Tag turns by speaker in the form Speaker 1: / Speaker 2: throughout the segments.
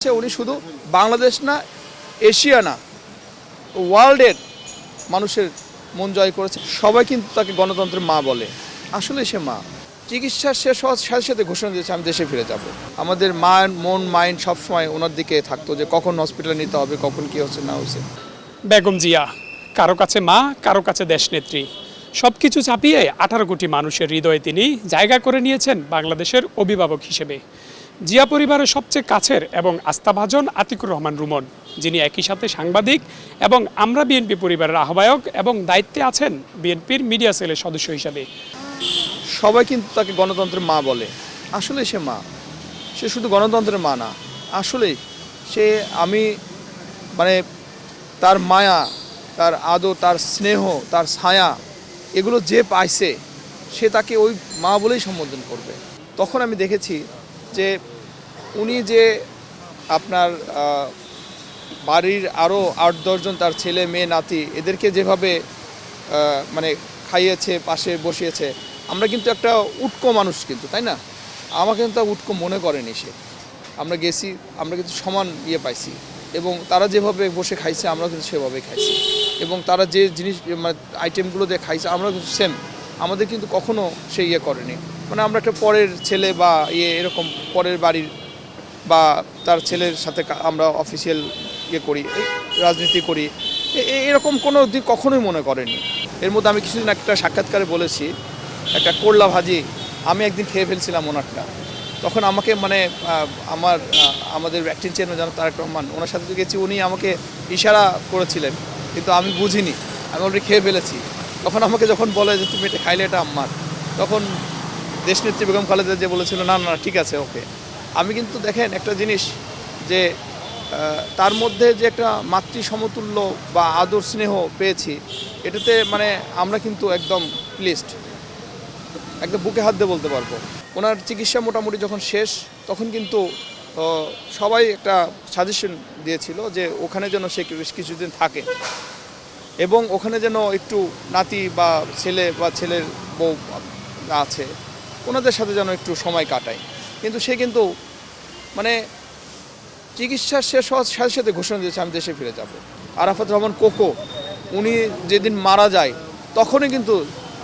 Speaker 1: উনি শুধু বাংলাদেশ না, এশিয়া না, ওয়ার্ল্ডের মানুষের মন জয় করেছে। সবাই কিন্তু তাকে গণতন্ত্রের মা বলে। আসলে সে মা। চিকিৎসা শেষ হওয়ার সাথে সাথে ঘোষণা দিয়েছে আমি দেশে ফিরে যাব। আমাদের মায়ের মন মাইন্ড সবসময় ওনার দিকে থাকতো যে কখন হসপিটালে নিতে হবে, কখন কী হচ্ছে না হচ্ছে।
Speaker 2: বেগম জিয়া কারো কাছে মা, কারো কাছে দেশনেত্রী, সব কিছু চাপিয়ে 18 কোটি মানুষের হৃদয়ে তিনি জায়গা করে নিয়েছেন বাংলাদেশের অভিভাবক হিসেবে। জিয়া পরিবারের সবচেয়ে কাছের এবং আস্থাভাজন আতিকুর রহমান রুমন, যিনি একই সাথে সাংবাদিক এবং আমরা বিএনপি পরিবারের আহ্বায়ক এবং দায়িত্বে আছেন বিএনপির মিডিয়া সেলের সদস্য হিসাবে।
Speaker 1: সবাই কিন্তু তাকে গণতন্ত্রের মা বলে। আসলে সে মা। সে শুধু গণতন্ত্রের মা না, আসলেই সে মানে তার মায়া, তার আদর, তার স্নেহ, তার ছায়া, এগুলো যে পাইছে সে তাকে ওই মা বলেই সম্বোধন করবে। তখন আমি দেখেছি যে উনি যে আপনার বাড়ির আরও 8-10 জন তার ছেলে মেয়ে নাতি এদেরকে যেভাবে মানে খাইয়েছে, পাশে বসিয়েছে। আমরা কিন্তু একটা উটকো মানুষ কিন্তু, তাই না? আমাকে কিন্তু উটকো মনে করেনি সে। আমরা গেছি, আমরা কিন্তু সমান পাইছি এবং তারা যেভাবে বসে খাইছে আমরা কিন্তু সেভাবেই খাইছি এবং তারা যে জিনিস মানে আইটেমগুলো দিয়ে খাইছে আমরা কিন্তু সেম। আমাদের কিন্তু কখনো সে করেনি। মানে আমরা একটা পরের ছেলে বা এরকম পরের বাড়ির বা তার ছেলের সাথে আমরা অফিসিয়াল করি, রাজনীতি করি, এরকম কোনো দিক কখনোই মনে করেনি। এর মধ্যে আমি কিছুদিন একটা সাক্ষাৎকারে বলেছি, একটা করলা ভাজি আমি একদিন খেয়ে ফেলছিলাম ওনারটা। তখন আমাকে মানে আমাদের অ্যাক্টিং চেয়ারম্যান জানো তারেক রহমান, ওনার সাথে গেছি, উনি আমাকে ইশারা করেছিলেন কিন্তু আমি বুঝিনি, আমি অলরেডি খেয়ে ফেলেছি। তখন আমাকে যখন বলে যে তুমি এটা খাইলে এটা আমার, তখন দেশনেত্রী বেগম খালেদা যে বলেছিল না না ঠিক আছে ওকে। আমি কিন্তু দেখেন একটা জিনিস যে তার মধ্যে যে একটা মাতৃ সমতুল্য বা আদর স্নেহ পেয়েছি, এটাতে মানে আমরা কিন্তু একদম প্লিজড, একদম বুকে হাত দিয়ে বলতে পারবো। ওনার চিকিৎসা মোটামুটি যখন শেষ তখন কিন্তু সবাই একটা সাজেশন দিয়েছিল যে ওখানে যেন সে বেশ কিছুদিন থাকে এবং ওখানে যেন একটু নাতি বা ছেলে বা ছেলের বউ আছে ওনাদের সাথে যেন একটু সময় কাটায়। কিন্তু সে কিন্তু মানে চিকিৎসা শেষ হওয়ার সাথে সাথে ঘোষণা দিয়েছে আমি দেশে ফিরে যাব। আরাফাত রহমান কোকো উনি যেদিন মারা যায় তখনই কিন্তু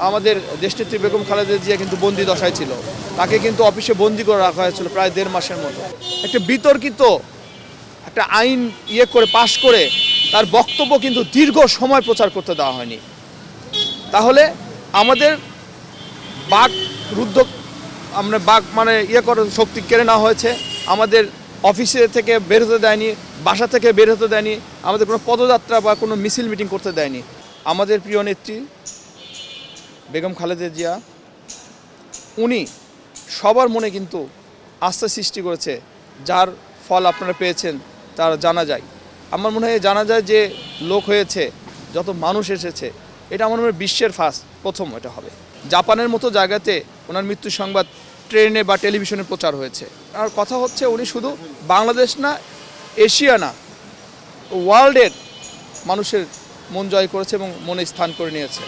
Speaker 1: আমাদের দেশনেত্রী বেগম খালেদা জিয়া কিন্তু বন্দি দশায় ছিল। তাকে কিন্তু অফিসে বন্দি করে রাখা হয়েছিল প্রায় 1.5 মাসের মতো। একটা বিতর্কিত একটা আইন করে পাশ করে তার বক্তব্য কিন্তু দীর্ঘ সময় প্রচার করতে দেওয়া হয়নি। তাহলে আমাদের বাক রুদ্ধ আমরা বাক মানে করার শক্তি কেড়ে নেওয়া হয়েছে। আমাদের অফিসে থেকে বের হতে দেয়নি, বাসা থেকে বের হতে দেয়নি, আমাদের কোনো পদযাত্রা বা কোনো মিছিল মিটিং করতে দেয়নি। আমাদের প্রিয় নেত্রী বেগম খালেদা জিয়া উনি সবার মনে কিন্তু আস্থা সৃষ্টি করেছে, যার ফল আপনারা পেয়েছেন তার জানা যায়। আমার মনে হয় জানা যায় যে লোক হয়েছে, যত মানুষ এসেছে, এটা আমার মনে হয় বিশ্বের প্রথম এটা হবে। জাপানের মতো জায়গাতে ওনার মৃত্যুর সংবাদ ট্রেনে বা টেলিভিশনে প্রচার হয়েছে। আর কথা হচ্ছে উনি শুধু বাংলাদেশ না, এশিয়া না, ওয়ার্ল্ডের মানুষের মন জয় করেছে এবং মনে স্থান করে নিয়েছে।